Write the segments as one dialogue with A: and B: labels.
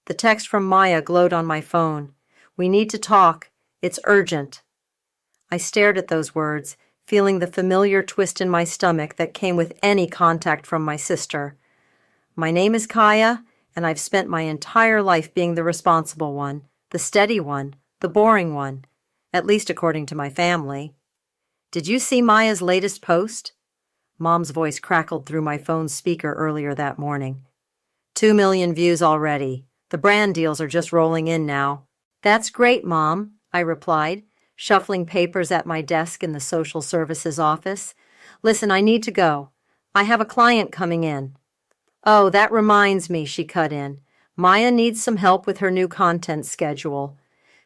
A: The text from Maya glowed on my phone. "We need to talk. It's urgent." I stared at those words, feeling the familiar twist in my stomach that came with any contact from my sister. My name is Kaya, and I've spent my entire life being the responsible one, the steady one, the boring one, at least according to my family. "Did you see Maya's latest post?" Mom's voice crackled through my phone's speaker earlier that morning. 2 million views already. The brand deals are just rolling in now. "That's great, Mom," I replied, shuffling papers at my desk in the social services office. "Listen, I need to go. I have a client coming in." "Oh, that reminds me," she cut in. "Maya needs some help with her new content schedule.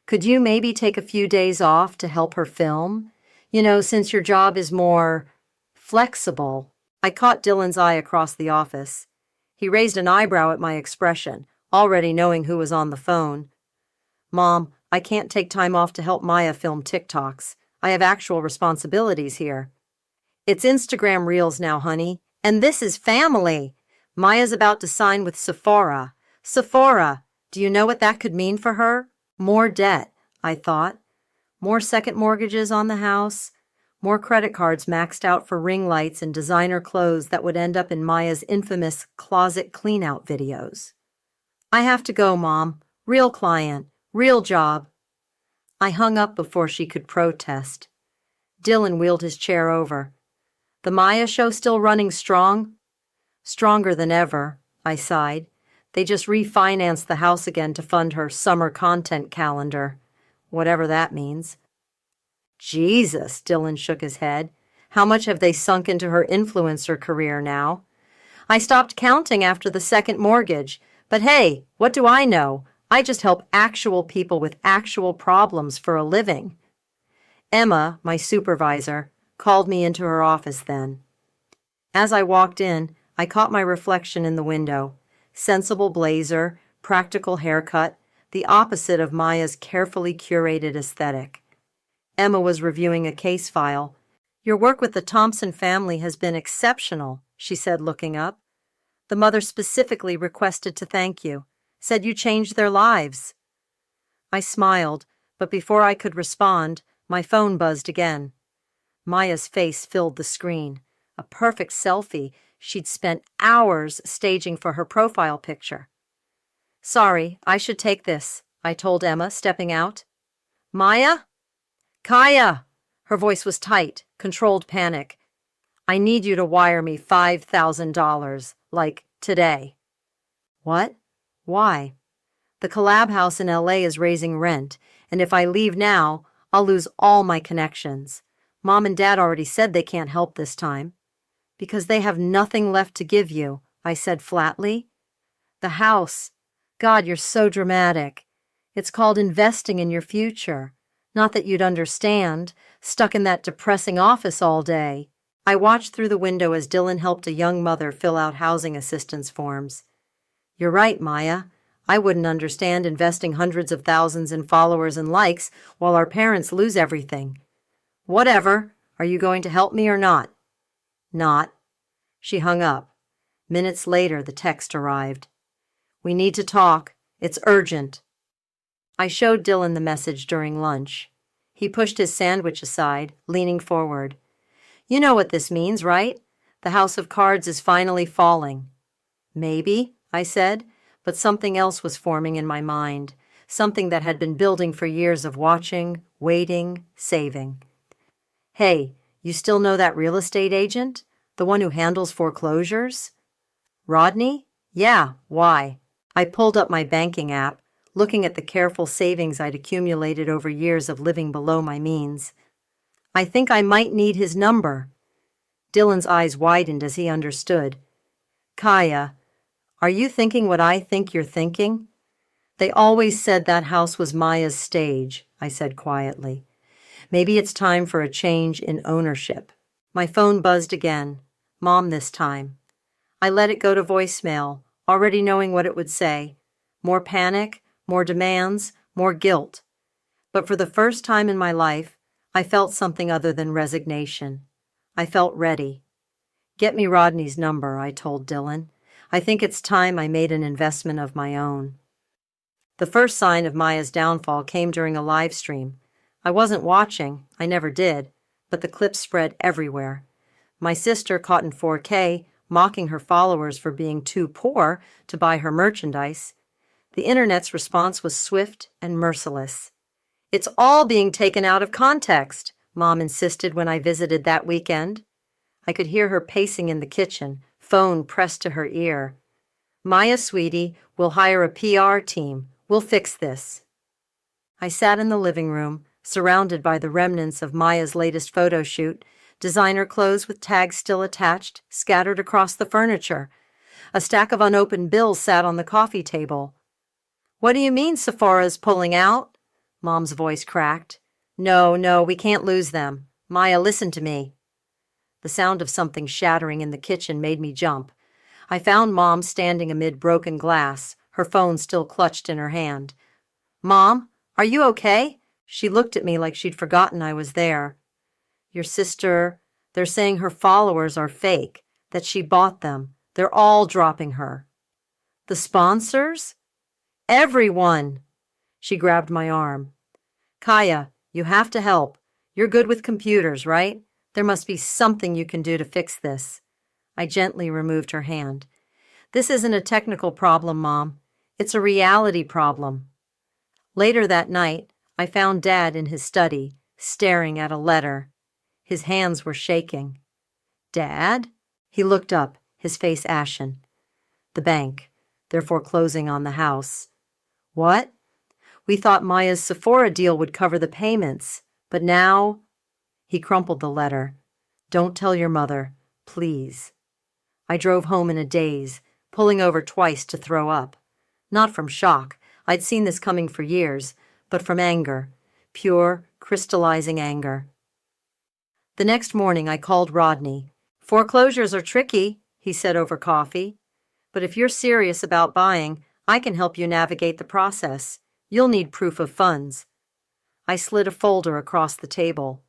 A: Could you maybe take a few days off to help her film? You know, since your job is more flexible." I caught Dylan's eye across the office. He raised an eyebrow at my expression, already knowing who was on the phone. "Mom, I can't take time off to help Maya film TikToks. I have actual responsibilities here." "It's Instagram Reels now, honey, and this is family. Maya's about to sign with Sephora. Sephora, do you know what that could mean for her? More debt," I thought. More second mortgages on the house. More credit cards maxed out for ring lights and designer clothes that would end up in Maya's infamous closet clean-out videos. "I have to go, Mom. Real client. Real job." I hung up before she could protest. Dylan wheeled his chair over. "The Maya show still running strong?" "Stronger than ever," I sighed. "They just refinanced the house again to fund her summer content calendar, whatever that means." "Jesus," Dylan shook his head. "How much have they sunk into her influencer career now?" "I stopped counting after the second mortgage. But hey, what do I know? I just help actual people with actual problems for a living." Emma, my supervisor, called me into her office then. As I walked in, I caught my reflection in the window. Sensible blazer, practical haircut, the opposite of Maya's carefully curated aesthetic. Emma was reviewing a case file. "Your work with the Thompson family has been exceptional," she said, looking up. "The mother specifically requested to thank you, said you changed their lives." I smiled, but before I could respond, my phone buzzed again. Maya's face filled the screen, a perfect selfie she'd spent hours staging for her profile picture. "Sorry, I should take this," I told Emma, stepping out. "Maya?" "Kaya!" Her voice was tight, controlled panic. "I need you to wire me $5,000, like today." "What? Why?" "The collab house in LA is raising rent, and if I leave now, I'll lose all my connections. Mom and Dad already said they can't help this time." "Because they have nothing left to give you," I said flatly. "The house. God, you're so dramatic. It's called investing in your future. Not that you'd understand, stuck in that depressing office all day." I watched through the window as Dylan helped a young mother fill out housing assistance forms. "You're right, Maya. I wouldn't understand investing hundreds of thousands in followers and likes while our parents lose everything." "Whatever. Are you going to help me or not?" "Not." She hung up. Minutes later, the text arrived. "We need to talk. It's urgent." I showed Dylan the message during lunch. He pushed his sandwich aside, leaning forward. "You know what this means, right? The house of cards is finally falling." "Maybe," I said, but something else was forming in my mind, something that had been building for years of watching, waiting, saving. "Hey, you still know that real estate agent? The one who handles foreclosures?" "Rodney? Yeah, why?" I pulled up my banking app, looking at the careful savings I'd accumulated over years of living below my means. "I think I might need his number." Dylan's eyes widened as he understood. "Kaya, are you thinking what I think you're thinking?" "They always said that house was Maya's stage," I said quietly. "Maybe it's time for a change in ownership." My phone buzzed again. Mom this time. I let it go to voicemail, already knowing what it would say. More panic, more demands, more guilt. But for the first time in my life, I felt something other than resignation. I felt ready. "Get me Rodney's number," I told Dylan. "I think it's time I made an investment of my own." The first sign of Maya's downfall came during a live stream. I wasn't watching, I never did, but the clips spread everywhere. My sister, caught in 4K, mocking her followers for being too poor to buy her merchandise. The internet's response was swift and merciless. "It's all being taken out of context," Mom insisted when I visited that weekend. I could hear her pacing in the kitchen, phone pressed to her ear. "Maya, sweetie, we'll hire a PR team. We'll fix this." I sat in the living room, surrounded by the remnants of Maya's latest photo shoot, designer clothes with tags still attached, scattered across the furniture. A stack of unopened bills sat on the coffee table. "What do you mean Sephora's pulling out?" Mom's voice cracked. No, we can't lose them. Maya, listen to me." The sound of something shattering in the kitchen made me jump. I found Mom standing amid broken glass, her phone still clutched in her hand. "Mom, are you okay?" She looked at me like she'd forgotten I was there. "Your sister, they're saying her followers are fake, that she bought them. They're all dropping her." "The sponsors?" "Everyone!" She grabbed my arm. "Kaya, you have to help. You're good with computers, right? There must be something you can do to fix this." I gently removed her hand. "This isn't a technical problem, Mom. It's a reality problem." Later that night, I found Dad in his study, staring at a letter. His hands were shaking. "Dad?" He looked up, his face ashen. "The bank. They're foreclosing on the house." "What?" "We thought Maya's Sephora deal would cover the payments, but now—" He crumpled the letter. "Don't tell your mother, please." I drove home in a daze, pulling over twice to throw up. Not from shock, I'd seen this coming for years, but from anger, pure, crystallizing anger. The next morning I called Rodney. "Foreclosures are tricky," he said over coffee. "But if you're serious about buying, I can help you navigate the process. You'll need proof of funds." I slid a folder across the table.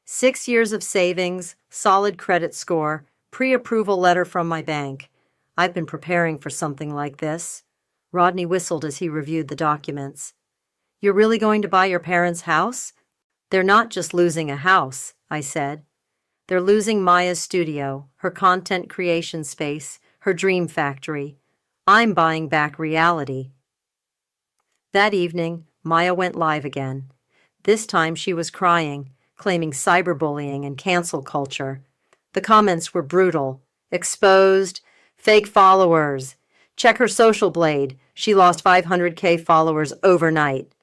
A: 6 years of savings, solid credit score, pre-approval letter from my bank. I've been preparing for something like this. Rodney whistled as he reviewed the documents. "You're really going to buy your parents' house?" "They're not just losing a house," I said. "They're losing Maya's studio, her content creation space, her dream factory. I'm buying back reality." That evening, Maya went live again. This time she was crying, claiming cyberbullying and cancel culture. The comments were brutal. "Exposed," "fake followers," "check her social blade, she lost 500K followers overnight."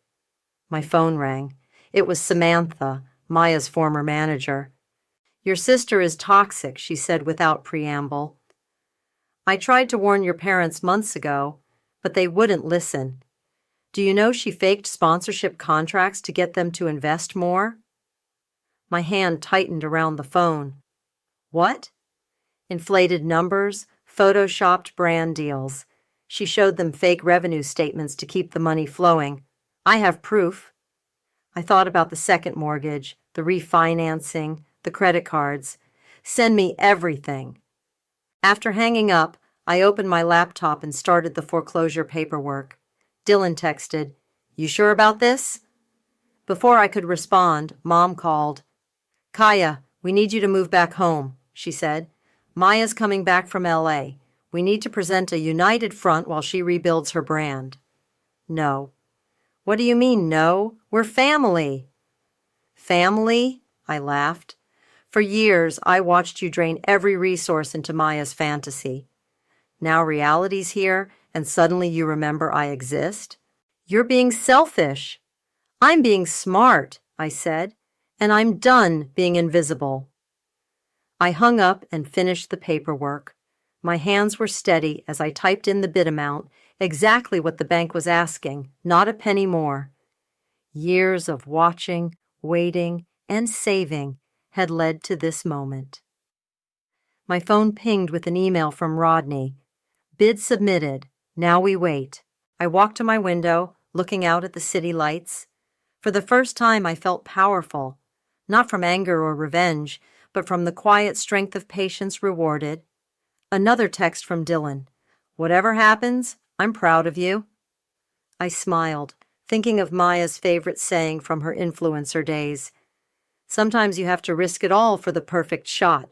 A: My phone rang. It was Samantha, Maya's former manager. "Your sister is toxic," she said without preamble. "I tried to warn your parents months ago, but they wouldn't listen. Do you know she faked sponsorship contracts to get them to invest more?" My hand tightened around the phone. "What?" "Inflated numbers, photoshopped brand deals. She showed them fake revenue statements to keep the money flowing. I have proof." I thought about the second mortgage, the refinancing, the credit cards. "Send me everything." After hanging up, I opened my laptop and started the foreclosure paperwork. Dylan texted, "You sure about this?" Before I could respond, Mom called. "Kaya, we need you to move back home," she said. "Maya's coming back from LA. We need to present a united front while she rebuilds her brand." "No." "What do you mean, no? We're family." "Family?" I laughed. "For years, I watched you drain every resource into Maya's fantasy. Now reality's here, and suddenly you remember I exist? You're being selfish." "I'm being smart," I said, "and I'm done being invisible." I hung up and finished the paperwork. My hands were steady as I typed in the bid amount, exactly what the bank was asking, not a penny more. Years of watching, waiting, and saving had led to this moment. My phone pinged with an email from Rodney. "Bid submitted. Now we wait." I walked to my window, looking out at the city lights. For the first time, I felt powerful, not from anger or revenge, but from the quiet strength of patience rewarded. Another text from Dylan. "Whatever happens, I'm proud of you." I smiled, thinking of Maya's favorite saying from her influencer days. Sometimes you have to risk it all for the perfect shot.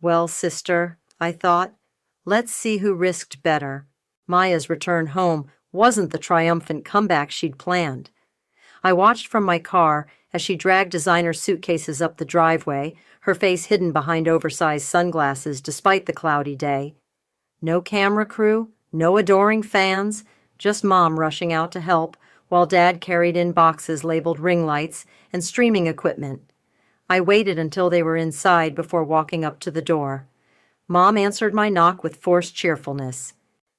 A: Well, sister, I thought, let's see who risked better. Maya's return home wasn't the triumphant comeback she'd planned. I watched from my car as she dragged designer suitcases up the driveway, her face hidden behind oversized sunglasses despite the cloudy day. No camera crew, no adoring fans, just Mom rushing out to help while Dad carried in boxes labeled ring lights and streaming equipment. I waited until they were inside before walking up to the door. Mom answered my knock with forced cheerfulness.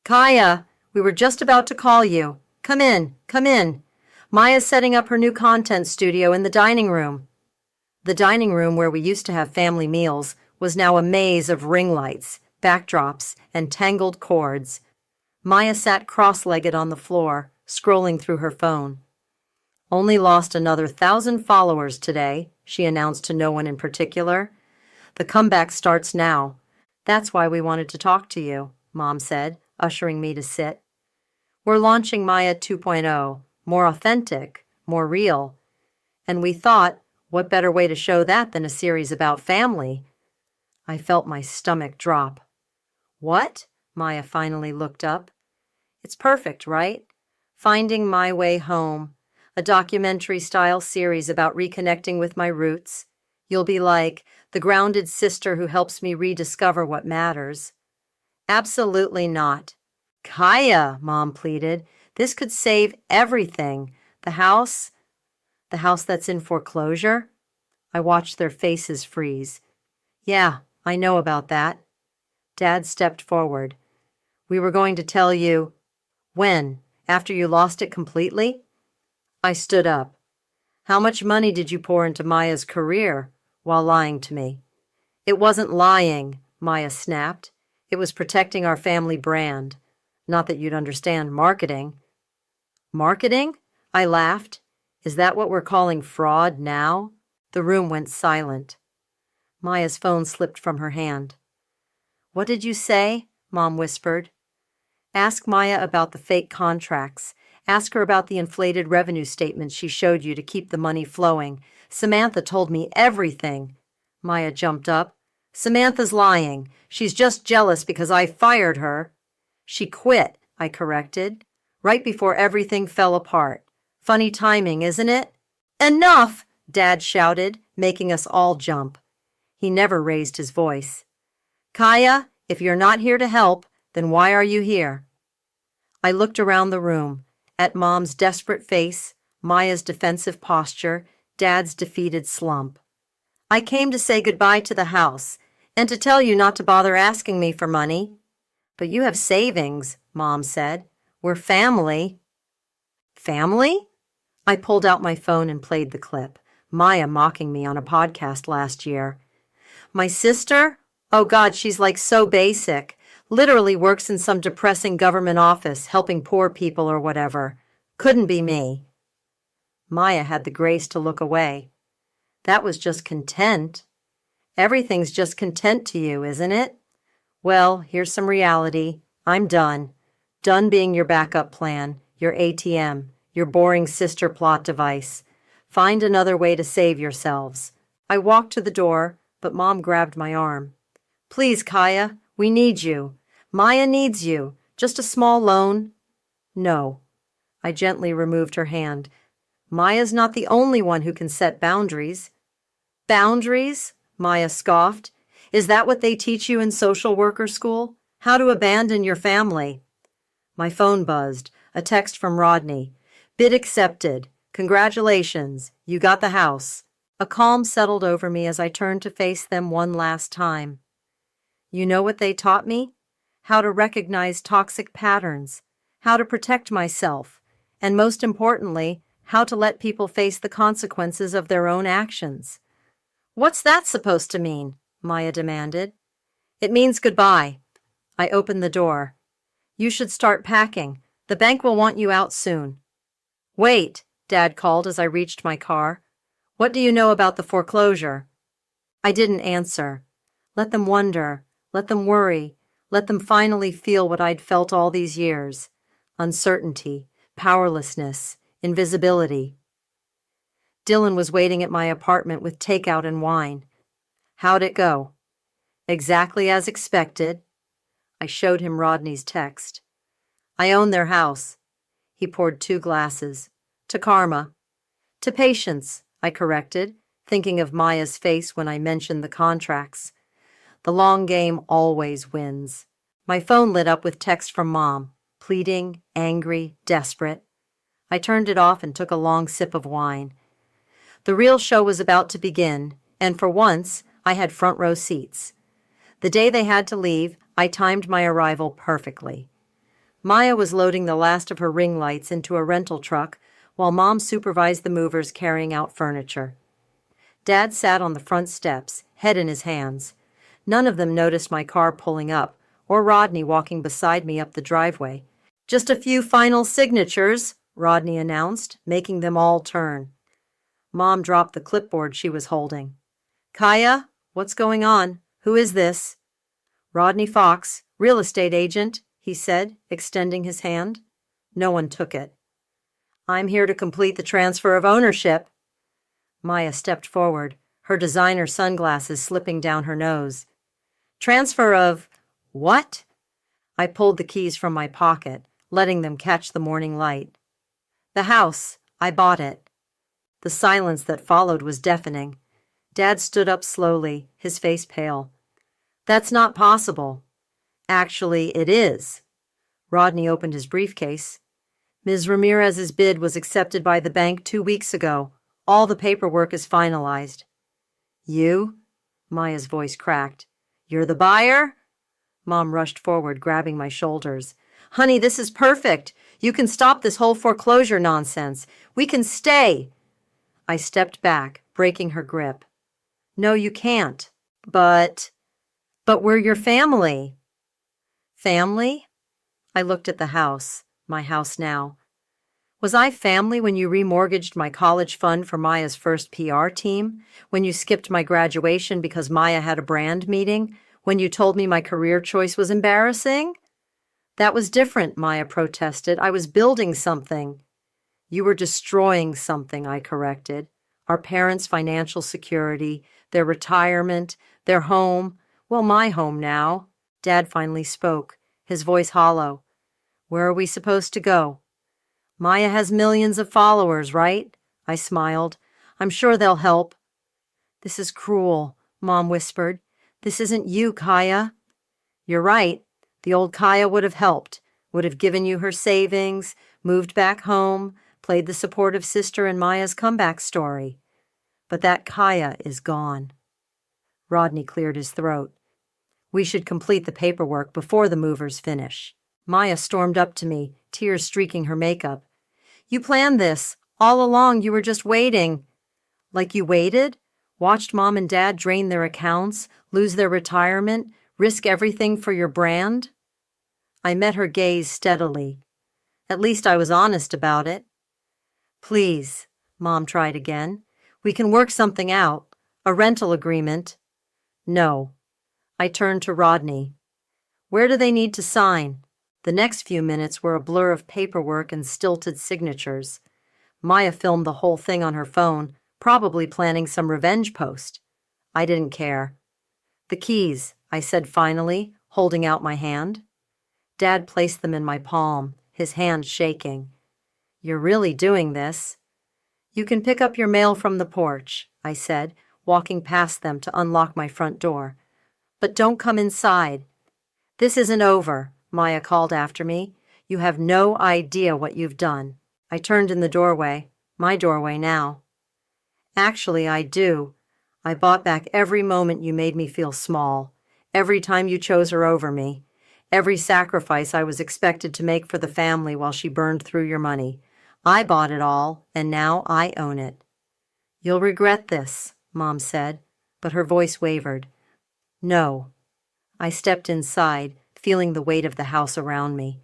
A: "Kaya, we were just about to call you. Come in, come in. Maya's setting up her new content studio in the dining room." The dining room where we used to have family meals was now a maze of ring lights, backdrops, and tangled cords. Maya sat cross-legged on the floor, scrolling through her phone. "Only lost another 1,000 followers today," she announced to no one in particular. "The comeback starts now. That's why we wanted to talk to you," Mom said, ushering me to sit. "We're launching Maya 2.0, more authentic, more real. And we thought, what better way to show that than a series about family?" I felt my stomach drop. "What?" Maya finally looked up. "It's perfect, right? Finding My Way Home, a documentary-style series about reconnecting with my roots. You'll be like the grounded sister who helps me rediscover what matters." "Absolutely not." "Kaya," Mom pleaded, "this could save everything. The house that's in foreclosure?" I watched their faces freeze. "Yeah, I know about that." Dad stepped forward. "We were going to tell you." "When? After you lost it completely?" I stood up. "How much money did you pour into Maya's career while lying to me?" "It wasn't lying," Maya snapped. "It was protecting our family brand. Not that you'd understand marketing." "Marketing?" I laughed. "Is that what we're calling fraud now?" The room went silent. Maya's phone slipped from her hand. "What did you say?" Mom whispered. "Ask Maya about the fake contracts. Ask her about the inflated revenue statements she showed you to keep the money flowing. Samantha told me everything." Maya jumped up. "Samantha's lying. She's just jealous because I fired her." "She quit," I corrected, "right before everything fell apart. Funny timing, isn't it?" "Enough!" Dad shouted, making us all jump. He never raised his voice. "Kaya, if you're not here to help, then why are you here?" I looked around the room, at Mom's desperate face, Maya's defensive posture, Dad's defeated slump. "I came to say goodbye to the house, and to tell you not to bother asking me for money." "But you have savings," Mom said. "We're family." "Family?" I pulled out my phone and played the clip, Maya mocking me on a podcast last year. "My sister? Oh God, she's like so basic. Literally works in some depressing government office helping poor people or whatever. Couldn't be me." Maya had the grace to look away. "That was just content." "Everything's just content to you, isn't it? Well, here's some reality. I'm done. Done being your backup plan, your ATM, your boring sister plot device. Find another way to save yourselves." I walked to the door, but Mom grabbed my arm. "Please, Kaya, we need you. Maya needs you. Just a small loan." "No." I gently removed her hand. "Maya's not the only one who can set boundaries." "Boundaries?" Maya scoffed. "Is that what they teach you in social worker school? How to abandon your family?" My phone buzzed. A text from Rodney. "Bid accepted. Congratulations. You got the house." A calm settled over me as I turned to face them one last time. You know what they taught me? How to recognize toxic patterns, how to protect myself, and most importantly, how to let people face the consequences of their own actions. "What's that supposed to mean?" Maya demanded. "It means goodbye." I opened the door. "You should start packing. The bank will want you out soon." "Wait," Dad called as I reached my car. "What do you know about the foreclosure?" I didn't answer. Let them wonder. Let them worry. Let them finally feel what I'd felt all these years. Uncertainty, powerlessness, invisibility. Dylan was waiting at my apartment with takeout and wine. How'd it go? Exactly as expected. I showed him Rodney's text. I own their house. He poured 2 glasses. To karma. To patience, I corrected, thinking of Maya's face when I mentioned the contracts. The long game always wins. My phone lit up with text from Mom, pleading, angry, desperate. I turned it off and took a long sip of wine. The real show was about to begin, and for once, I had front row seats. The day they had to leave, I timed my arrival perfectly. Maya was loading the last of her ring lights into a rental truck while Mom supervised the movers carrying out furniture. Dad sat on the front steps, head in his hands. None of them noticed my car pulling up, or Rodney walking beside me up the driveway. Just a few final signatures, Rodney announced, making them all turn. Mom dropped the clipboard she was holding. Kaya, what's going on? Who is this? Rodney Fox, real estate agent, he said, extending his hand. No one took it. I'm here to complete the transfer of ownership. Maya stepped forward, her designer sunglasses slipping down her nose. Transfer of what? I pulled the keys from my pocket, letting them catch the morning light. The house. I bought it. The silence that followed was deafening. Dad stood up slowly, his face pale. That's not possible. Actually, it is. Rodney opened his briefcase. Ms. Ramirez's bid was accepted by the bank 2 weeks ago. All the paperwork is finalized. You? Maya's voice cracked. You're the buyer? Mom rushed forward, grabbing my shoulders. Honey, this is perfect. You can stop this whole foreclosure nonsense. We can stay. I stepped back, breaking her grip. No, you can't. But we're your family. Family? I looked at the house, my house now. Was I family when you remortgaged my college fund for Maya's first PR team? When you skipped my graduation because Maya had a brand meeting? When you told me my career choice was embarrassing? That was different, Maya protested. I was building something. You were destroying something, I corrected. Our parents' financial security, their retirement, their home. Well, my home now. Dad finally spoke, his voice hollow. Where are we supposed to go? Maya has millions of followers, right? I smiled. I'm sure they'll help. This is cruel, Mom whispered. This isn't you, Kaya. You're right. The old Kaya would have helped, would have given you her savings, moved back home, played the supportive sister in Maya's comeback story. But that Kaya is gone. Rodney cleared his throat. We should complete the paperwork before the movers finish. Maya stormed up to me, tears streaking her makeup. You planned this. All along you were just waiting. Like you waited? Watched Mom and Dad drain their accounts, lose their retirement, risk everything for your brand? I met her gaze steadily. At least I was honest about it. Please, Mom tried again. We can work something out. A rental agreement. No. I turned to Rodney. Where do they need to sign? The next few minutes were a blur of paperwork and stilted signatures. Maya filmed the whole thing on her phone, probably planning some revenge post. I didn't care. The keys, I said finally, holding out my hand. Dad placed them in my palm, his hand shaking. You're really doing this. You can pick up your mail from the porch, I said, walking past them to unlock my front door. But don't come inside. This isn't over, Maya called after me. You have no idea what you've done. I turned in the doorway, my doorway now. Actually, I do. I bought back every moment you made me feel small, every time you chose her over me, every sacrifice I was expected to make for the family while she burned through your money. I bought it all, and now I own it. You'll regret this, Mom said, but her voice wavered. No. I stepped inside, feeling the weight of the house around me.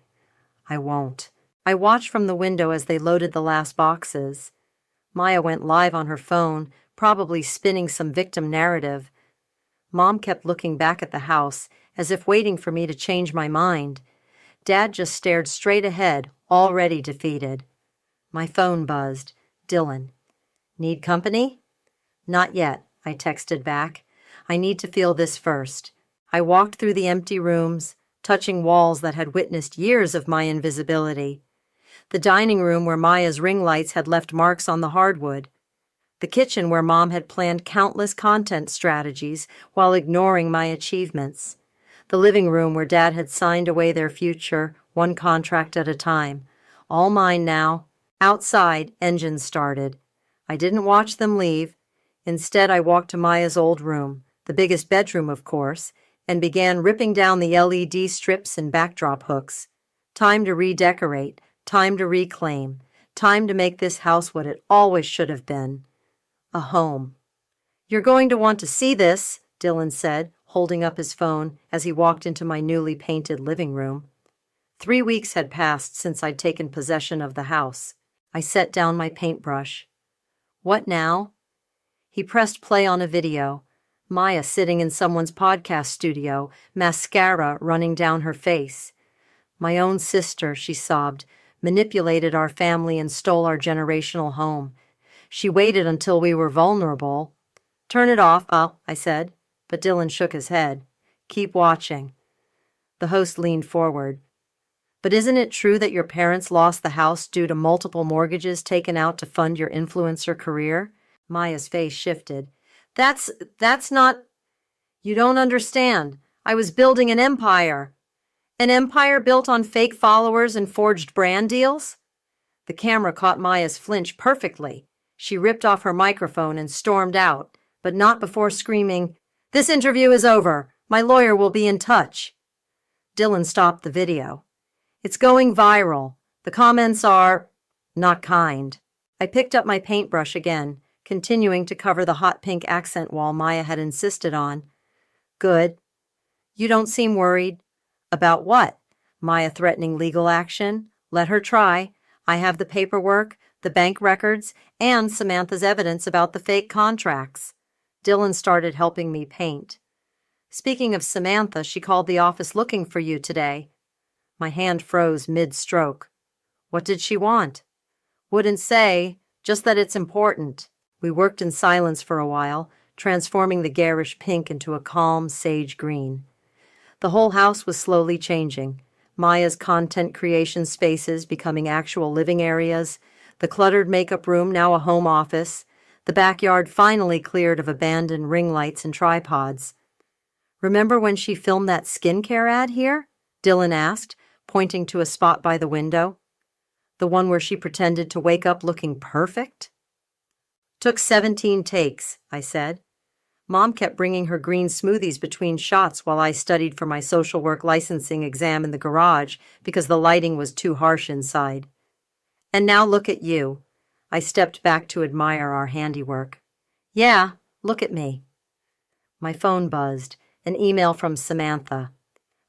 A: I won't. I watched from the window as they loaded the last boxes. Maya went live on her phone, probably spinning some victim narrative. Mom kept looking back at the house, as if waiting for me to change my mind. Dad just stared straight ahead, already defeated. My phone buzzed. Dylan. Need company? Not yet, I texted back. I need to feel this first. I walked through the empty rooms, touching walls that had witnessed years of my invisibility. The dining room where Maya's ring lights had left marks on the hardwood. The kitchen where Mom had planned countless content strategies while ignoring my achievements. The living room where Dad had signed away their future, one contract at a time. All mine now. Outside, engines started. I didn't watch them leave. Instead, I walked to Maya's old room, the biggest bedroom, of course, and began ripping down the LED strips and backdrop hooks. Time to redecorate, time to reclaim, time to make this house what it always should have been. A home. You're going to want to see this, Dylan said, holding up his phone as he walked into my newly painted living room. 3 weeks had passed since I'd taken possession of the house. I set down my paintbrush. What now? He pressed play on a video. Maya sitting in someone's podcast studio, mascara running down her face. My own sister, she sobbed, manipulated our family and stole our generational home. She waited until we were vulnerable. Turn it off, I said, but Dylan shook his head. Keep watching. The host leaned forward. But isn't it true that your parents lost the house due to multiple mortgages taken out to fund your influencer career? Maya's face shifted. That's not... You don't understand. I was building an empire. An empire built on fake followers and forged brand deals? The camera caught Maya's flinch perfectly. She ripped off her microphone and stormed out, but not before screaming, "This interview is over. My lawyer will be in touch." Dylan stopped the video. It's going viral. The comments are not kind. I picked up my paintbrush again, continuing to cover the hot pink accent wall Maya had insisted on. Good. You don't seem worried. About what? Maya threatening legal action? Let her try. I have the paperwork, the bank records, and Samantha's evidence about the fake contracts. Dylan started helping me paint. Speaking of Samantha, she called the office looking for you today. My hand froze mid-stroke. What did she want? Wouldn't say, just that it's important. We worked in silence for a while, transforming the garish pink into a calm sage green. The whole house was slowly changing. Maya's content creation spaces becoming actual living areas, the cluttered makeup room now a home office, the backyard finally cleared of abandoned ring lights and tripods. Remember when she filmed that skincare ad here? Dylan asked, pointing to a spot by the window. The one where she pretended to wake up looking perfect? Took 17 takes, I said. Mom kept bringing her green smoothies between shots while I studied for my social work licensing exam in the garage because the lighting was too harsh inside. And now look at you. I stepped back to admire our handiwork. Yeah, look at me. My phone buzzed. An email from Samantha.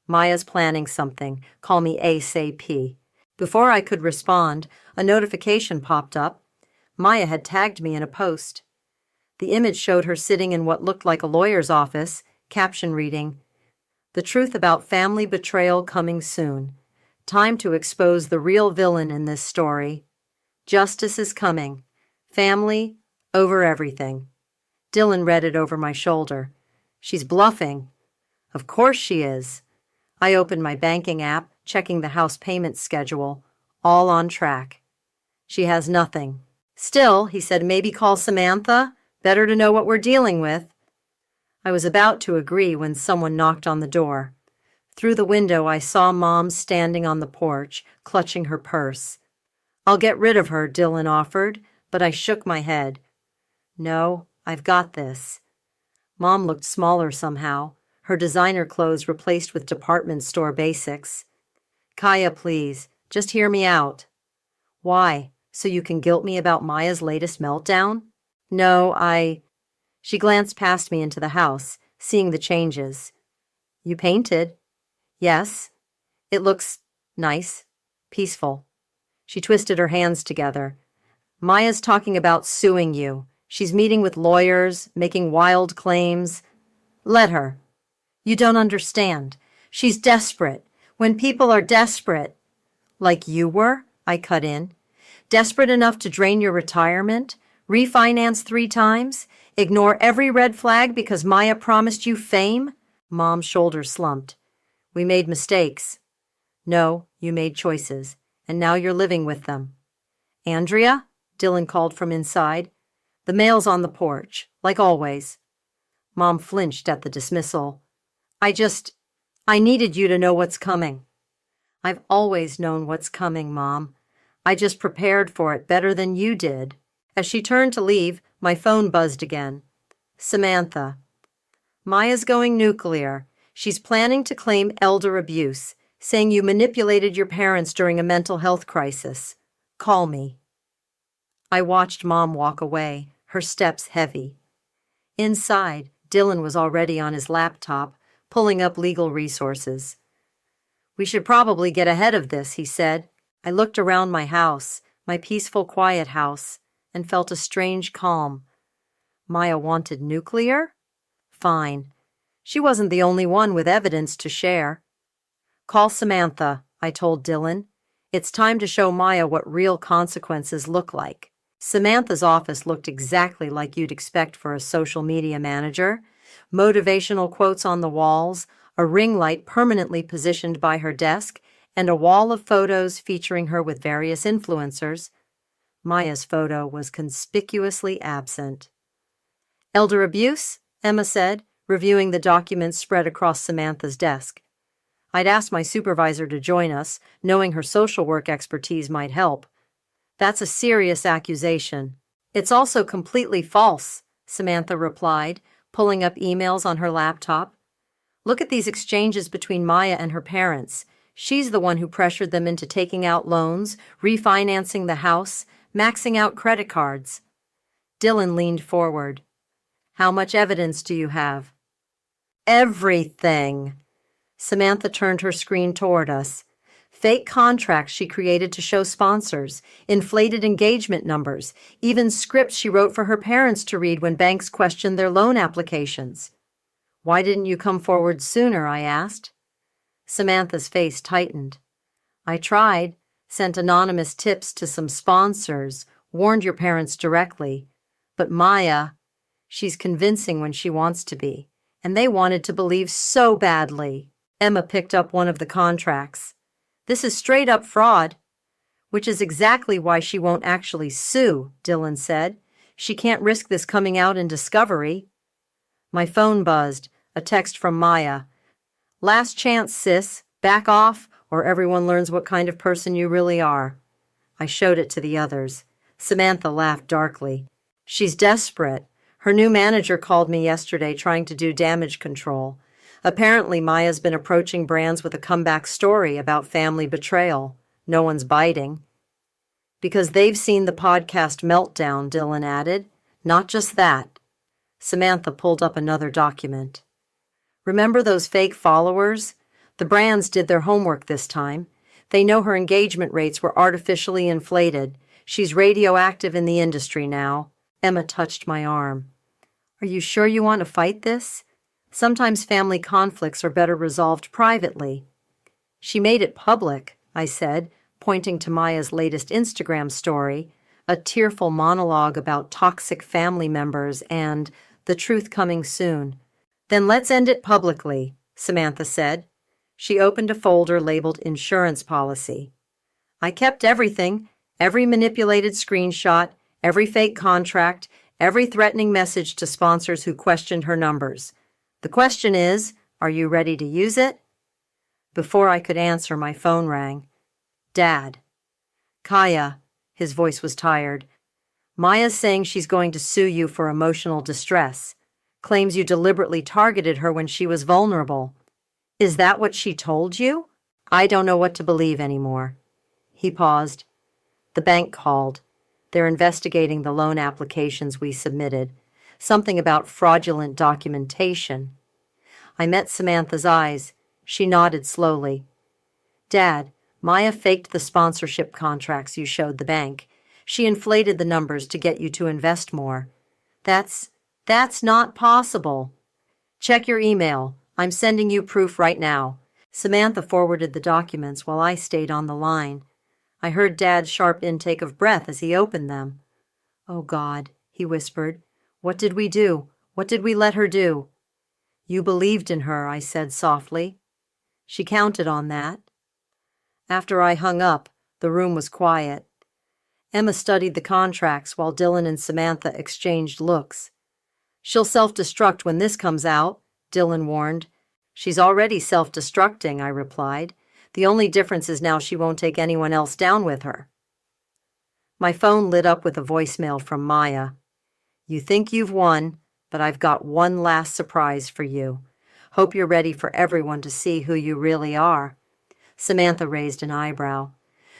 A: Maya's planning something. Call me ASAP. Before I could respond, a notification popped up. Maya had tagged me in a post. The image showed her sitting in what looked like a lawyer's office, caption reading, "The truth about family betrayal coming soon. Time to expose the real villain in this story. Justice is coming. Family over everything." Dylan read it over my shoulder. She's bluffing. Of course she is. I opened my banking app, checking the house payment schedule. All on track. She has nothing. Still, he said, maybe call Samantha. Better to know what we're dealing with. I was about to agree when someone knocked on the door. Through the window, I saw Mom standing on the porch, clutching her purse. I'll get rid of her, Dylan offered, but I shook my head. No, I've got this. Mom looked smaller somehow, her designer clothes replaced with department store basics. Kaya, please, just hear me out. Why? So you can guilt me about Maya's latest meltdown? No, She glanced past me into the house, seeing the changes. You painted? Yes. It looks nice, peaceful. She twisted her hands together. Maya's talking about suing you. She's meeting with lawyers, making wild claims. Let her. You don't understand. She's desperate. When people are desperate, like you were, I cut in, desperate enough to drain your retirement, refinance 3 times, ignore every red flag because Maya promised you fame? Mom's shoulders slumped. We made mistakes. No, you made choices, and now you're living with them. Andrea? Dylan called from inside. The mail's on the porch, like always. Mom flinched at the dismissal. I needed you to know what's coming. I've always known what's coming, Mom. I just prepared for it better than you did. As she turned to leave, my phone buzzed again. Samantha. Maya's going nuclear. She's planning to claim elder abuse, saying you manipulated your parents during a mental health crisis. Call me. I watched Mom walk away, her steps heavy. Inside, Dylan was already on his laptop, pulling up legal resources. We should probably get ahead of this, he said. I looked around my house, my peaceful, quiet house, and felt a strange calm. Maya wanted nuclear? Fine. She wasn't the only one with evidence to share. Call Samantha, I told Dylan. It's time to show Maya what real consequences look like. Samantha's office looked exactly like you'd expect for a social media manager. Motivational quotes on the walls, a ring light permanently positioned by her desk, and a wall of photos featuring her with various influencers. Maya's photo was conspicuously absent. Elder abuse? Emma said, reviewing the documents spread across Samantha's desk. I'd asked my supervisor to join us, knowing her social work expertise might help. That's a serious accusation. It's also completely false, Samantha replied, pulling up emails on her laptop. Look at these exchanges between Maya and her parents. She's the one who pressured them into taking out loans, refinancing the house, maxing out credit cards. Dylan leaned forward. How much evidence do you have? Everything. Samantha turned her screen toward us. Fake contracts she created to show sponsors, inflated engagement numbers, even scripts she wrote for her parents to read when banks questioned their loan applications. Why didn't you come forward sooner? I asked. Samantha's face tightened. I tried, sent anonymous tips to some sponsors, warned your parents directly. But Maya, she's convincing when she wants to be, and they wanted to believe so badly. Emma picked up one of the contracts. This is straight up fraud, which is exactly why she won't actually sue, Dylan said. She can't risk this coming out in discovery. My phone buzzed, a text from Maya. Last chance, sis. Back off, or everyone learns what kind of person you really are. I showed it to the others. Samantha laughed darkly. She's desperate. Her new manager called me yesterday trying to do damage control. Apparently, Maya's been approaching brands with a comeback story about family betrayal. No one's biting. Because they've seen the podcast Meltdown, Dylan added. Not just that. Samantha pulled up another document. Remember those fake followers? The brands did their homework this time. They know her engagement rates were artificially inflated. She's radioactive in the industry now. Emma touched my arm. Are you sure you want to fight this? Sometimes family conflicts are better resolved privately. She made it public, I said, pointing to Maya's latest Instagram story, a tearful monologue about toxic family members and the truth coming soon. Then let's end it publicly, Samantha said. She opened a folder labeled Insurance Policy. I kept everything, every manipulated screenshot, every fake contract, every threatening message to sponsors who questioned her numbers. The question is, are you ready to use it? Before I could answer, my phone rang. Dad. Kaya, his voice was tired. Maya's saying she's going to sue you for emotional distress. Claims you deliberately targeted her when she was vulnerable. Is that what she told you? I don't know what to believe anymore. He paused. The bank called. They're investigating the loan applications we submitted. Something about fraudulent documentation. I met Samantha's eyes. She nodded slowly. Dad, Maya faked the sponsorship contracts you showed the bank. She inflated the numbers to get you to invest more. That's not possible. Check your email. I'm sending you proof right now. Samantha forwarded the documents while I stayed on the line. I heard Dad's sharp intake of breath as he opened them. "Oh, God," he whispered. "What did we do? What did we let her do?" "You believed in her," I said softly. "She counted on that." After I hung up, the room was quiet. Emma studied the contracts while Dylan and Samantha exchanged looks. "She'll self-destruct when this comes out," Dylan warned. "She's already self-destructing," I replied. "The only difference is now she won't take anyone else down with her." My phone lit up with a voicemail from Maya. "You think you've won, but I've got one last surprise for you. Hope you're ready for everyone to see who you really are." Samantha raised an eyebrow.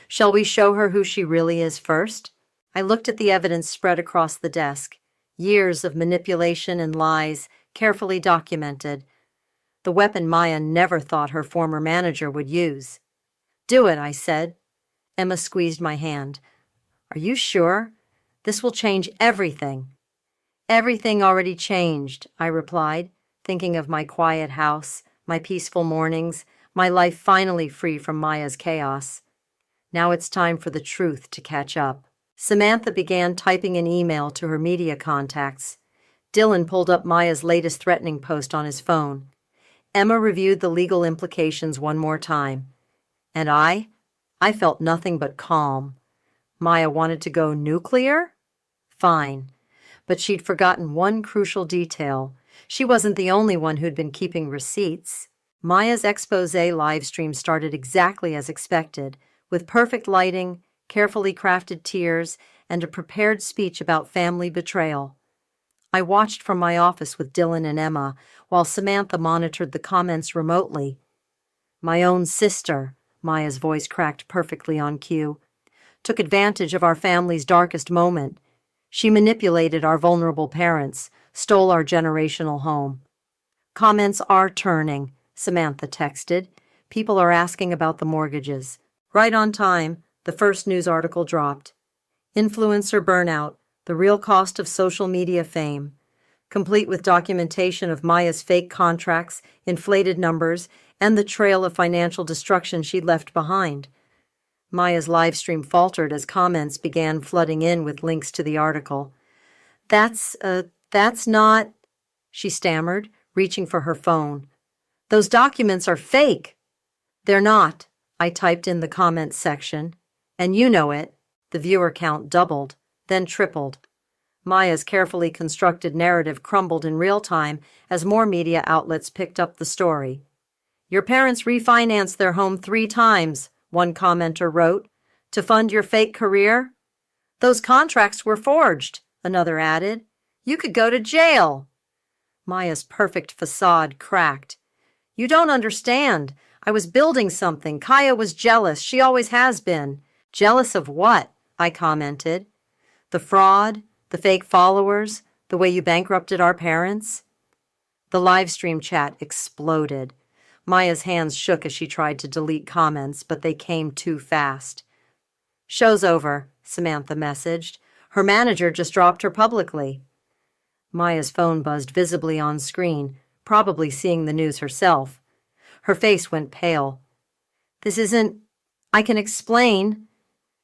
A: "Shall we show her who she really is first?" I looked at the evidence spread across the desk. Years of manipulation and lies, carefully documented. The weapon Maya never thought her former manager would use. "Do it," I said. Emma squeezed my hand. "Are you sure? This will change everything." "Everything already changed," I replied, thinking of my quiet house, my peaceful mornings, my life finally free from Maya's chaos. Now it's time for the truth to catch up. Samantha began typing an email to her media contacts. Dylan pulled up Maya's latest threatening post on his phone. Emma reviewed the legal implications one more time. And I felt nothing but calm. Maya wanted to go nuclear? Fine. But she'd forgotten one crucial detail. She wasn't the only one who'd been keeping receipts. Maya's expose livestream started exactly as expected, with perfect lighting, carefully crafted tears, and a prepared speech about family betrayal. I watched from my office with Dylan and Emma, while Samantha monitored the comments remotely. "My own sister," Maya's voice cracked perfectly on cue, "took advantage of our family's darkest moment. She manipulated our vulnerable parents, stole our generational home." "Comments are turning," Samantha texted. "People are asking about the mortgages." Right on time, the first news article dropped. "Influencer burnout, the real cost of social media fame," complete with documentation of Maya's fake contracts, inflated numbers, and the trail of financial destruction she'd left behind. Maya's livestream faltered as comments began flooding in with links to the article. That's not," she stammered, reaching for her phone. "Those documents are fake." "They're not," I typed in the comments section. "And you know it." The viewer count doubled, then tripled. Maya's carefully constructed narrative crumbled in real time as more media outlets picked up the story. "Your parents refinanced their home 3 times, one commenter wrote, "to fund your fake career." "Those contracts were forged," another added. "You could go to jail." Maya's perfect facade cracked. "You don't understand. I was building something. Kaya was jealous. She always has been." "Jealous of what?" I commented. "The fraud, the fake followers, the way you bankrupted our parents." The live stream chat exploded. Maya's hands shook as she tried to delete comments, but they came too fast. "Show's over," Samantha messaged. "Her manager just dropped her publicly." Maya's phone buzzed visibly on screen, probably seeing the news herself. Her face went pale. "This isn't... I can explain."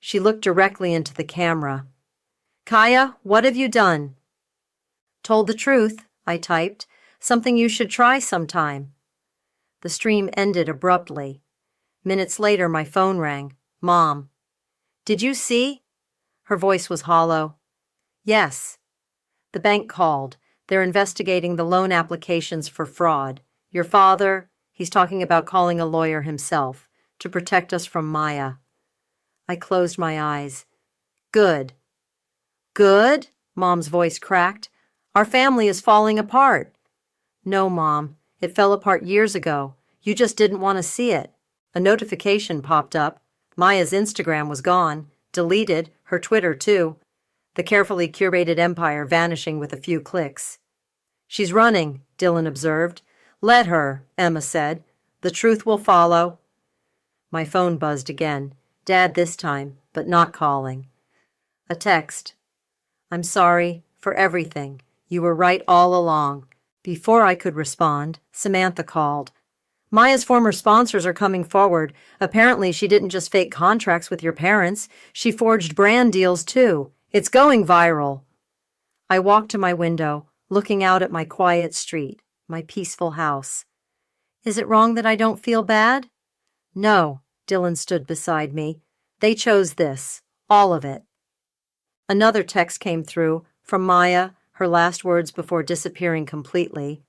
A: She looked directly into the camera. "Kaya, what have you done?" "Told the truth," I typed. "Something you should try sometime." The stream ended abruptly. Minutes later, my phone rang. "Mom." "Did you see?" Her voice was hollow. "Yes." "The bank called. They're investigating the loan applications for fraud. Your father, he's talking about calling a lawyer himself to protect us from Maya." I closed my eyes. "Good." "Good?" Mom's voice cracked. "Our family is falling apart." "No, Mom. It fell apart years ago. You just didn't want to see it." A notification popped up. Maya's Instagram was gone, deleted, her Twitter too. The carefully curated empire vanishing with a few clicks. "She's running," Dylan observed. "Let her," Emma said. "The truth will follow." My phone buzzed again. Dad this time, but not calling. A text. "I'm sorry for everything. You were right all along." Before I could respond, Samantha called. Maya's former sponsors are coming forward. Apparently, she didn't just fake contracts with your parents, she forged brand deals too. It's going viral. I walked to my window, looking out at my quiet street, my peaceful house. Is it wrong that I don't feel bad? No, Dylan stood beside me. They chose this, all of it. Another text came through from Maya, her last words before disappearing completely.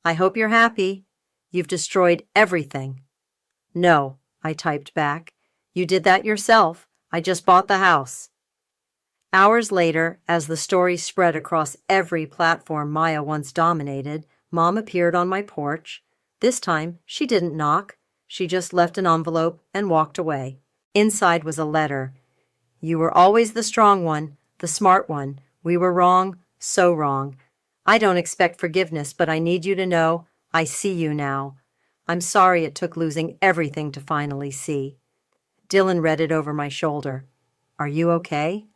A: I hope you're happy. You've destroyed everything. No, I typed back. You did that yourself. I just bought the house. Hours later, as the story spread across every platform Maya once dominated, Mom appeared on my porch. This time, she didn't knock. She just left an envelope and walked away. Inside was a letter. You were always the strong one, the smart one. We were wrong, so wrong. I don't expect forgiveness, but I need you to know I see you now. I'm sorry it took losing everything to finally see. Dylan read it over my shoulder. Are you okay?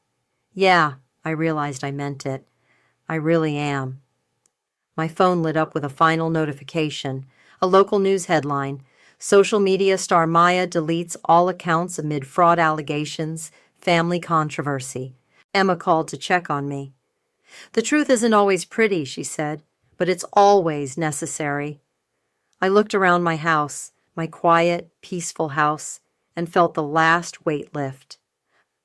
A: Yeah, I realized I meant it. I really am. My phone lit up with a final notification, a local news headline. Social media star Maya deletes all accounts amid fraud allegations, family controversy. Emma called to check on me. The truth isn't always pretty, she said, but it's always necessary. I looked around my house, my quiet, peaceful house, and felt the last weight lift.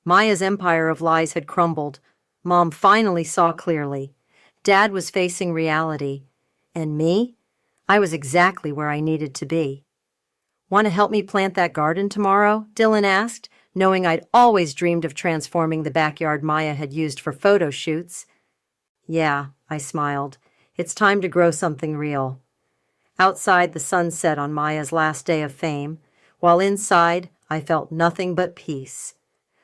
A: Maya's empire of lies had crumbled. Mom finally saw clearly. Dad was facing reality. And me? I was exactly where I needed to be. Want to help me plant that garden tomorrow? Dylan asked, knowing I'd always dreamed of transforming the backyard Maya had used for photo shoots. Yeah, I smiled. It's time to grow something real. Outside, the sun set on Maya's last day of fame, while inside, I felt nothing but peace.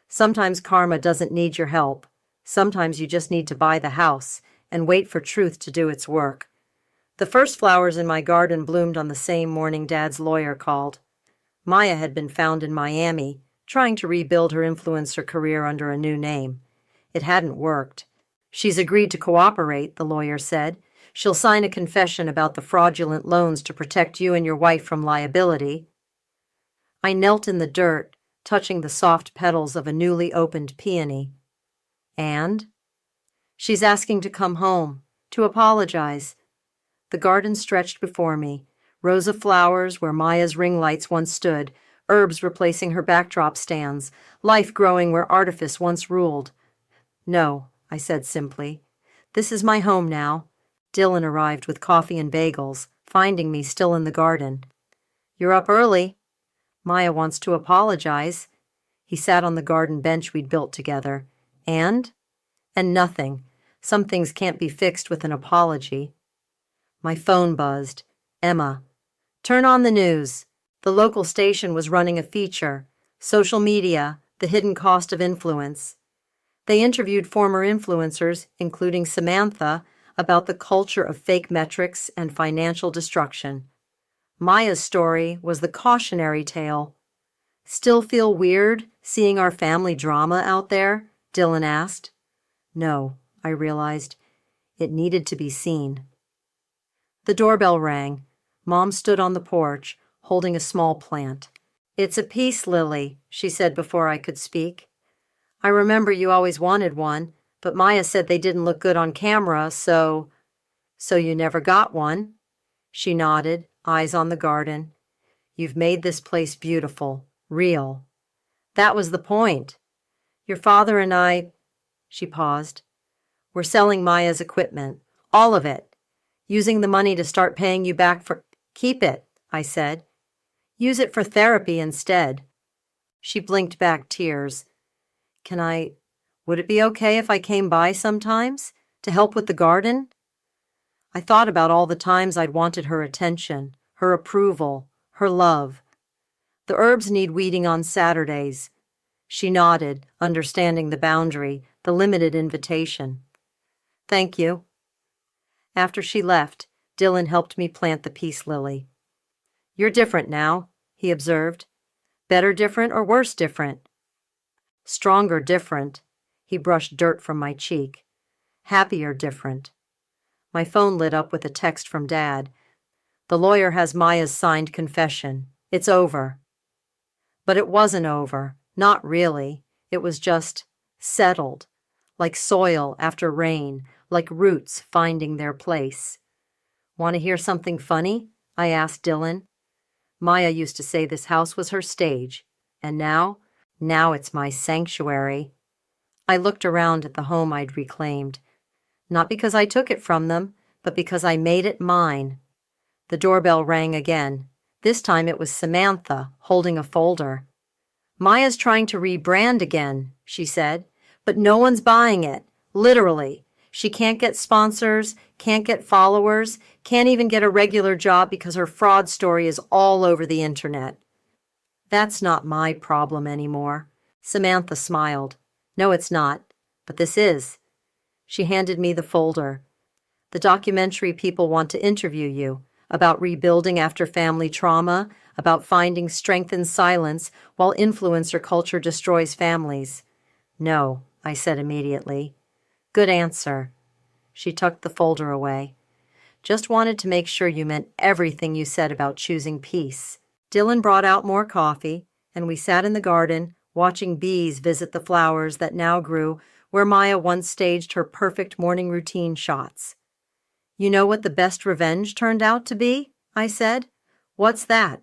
A: Sometimes karma doesn't need your help. Sometimes you just need to buy the house and wait for truth to do its work. The first flowers in my garden bloomed on the same morning Dad's lawyer called. Maya had been found in Miami, trying to rebuild her influencer career under a new name. It hadn't worked. She's agreed to cooperate, the lawyer said. She'll sign a confession about the fraudulent loans to protect you and your wife from liability. I knelt in the dirt, touching the soft petals of a newly opened peony. And? She's asking to come home, to apologize. The garden stretched before me, rows of flowers where Maya's ring lights once stood, herbs replacing her backdrop stands, life growing where artifice once ruled. No, I said simply. This is my home now. Dylan arrived with coffee and bagels, finding me still in the garden. You're up early. Maya wants to apologize. He sat on the garden bench we'd built together. And nothing. Some things can't be fixed with an apology. My phone buzzed. Emma. Turn on the news. The local station was running a feature. Social media, the hidden cost of influence. They interviewed former influencers, including Samantha, about the culture of fake metrics and financial destruction. Maya's story was the cautionary tale. Still feel weird seeing our family drama out there? Dylan asked. No, I realized. It needed to be seen. The doorbell rang. Mom stood on the porch, holding a small plant. It's a peace lily, she said before I could speak. I remember you always wanted one, but Maya said they didn't look good on camera, so you never got one? She nodded, eyes on the garden. You've made this place beautiful, real. That was the point. Your father and I, she paused. We're selling Maya's equipment, all of it. Using the money to start paying you back for... Keep it, I said. Use it for therapy instead. She blinked back tears. Would it be okay if I came by sometimes, to help with the garden? I thought about all the times I'd wanted her attention, her approval, her love. The herbs need weeding on Saturdays. She nodded, understanding the boundary, the limited invitation. Thank you. After she left, Dylan helped me plant the peace lily. You're different now, he observed. Better different or worse different? Stronger different. He brushed dirt from my cheek. Happier different. My phone lit up with a text from Dad. The lawyer has Maya's signed confession. It's over. But it wasn't over. Not really. It was just settled, like soil after rain, like roots finding their place. Want to hear something funny? I asked Dylan. Maya used to say this house was her stage, and now it's my sanctuary. I looked around at the home I'd reclaimed, not because I took it from them, but because I made it mine. The doorbell rang again. This time it was Samantha, holding a folder. Maya's trying to rebrand again, she said, but no one's buying it, literally. She can't get sponsors, can't get followers, can't even get a regular job because her fraud story is all over the internet. That's not my problem anymore. Samantha smiled. No, it's not, but this is. She handed me the folder. The documentary people want to interview you, about rebuilding after family trauma, about finding strength in silence while influencer culture destroys families. No, I said immediately. Good answer. She tucked the folder away. Just wanted to make sure you meant everything you said about choosing peace. Dylan brought out more coffee, and we sat in the garden, watching bees visit the flowers that now grew where Maya once staged her perfect morning routine shots. You know what the best revenge turned out to be? I said. What's that?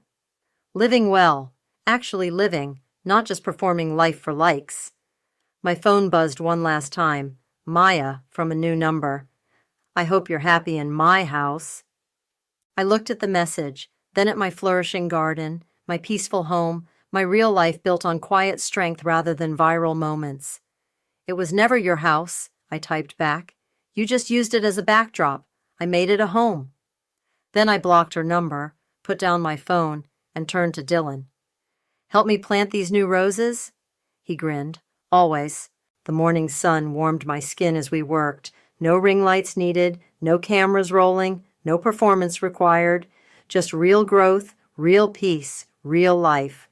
A: Living well. Actually living, not just performing life for likes. My phone buzzed one last time. Maya, from a new number. I hope you're happy in my house. I looked at the message, then at my flourishing garden, my peaceful home, my real life built on quiet strength rather than viral moments. It was never your house, I typed back. You just used it as a backdrop. I made it a home. Then I blocked her number, put down my phone, and turned to Dylan. Help me plant these new roses? He grinned. Always. The morning sun warmed my skin as we worked. No ring lights needed, no cameras rolling, no performance required. Just real growth, real peace, real life.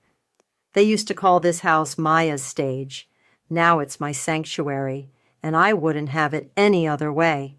A: They used to call this house Maya's stage. Now it's my sanctuary, and I wouldn't have it any other way.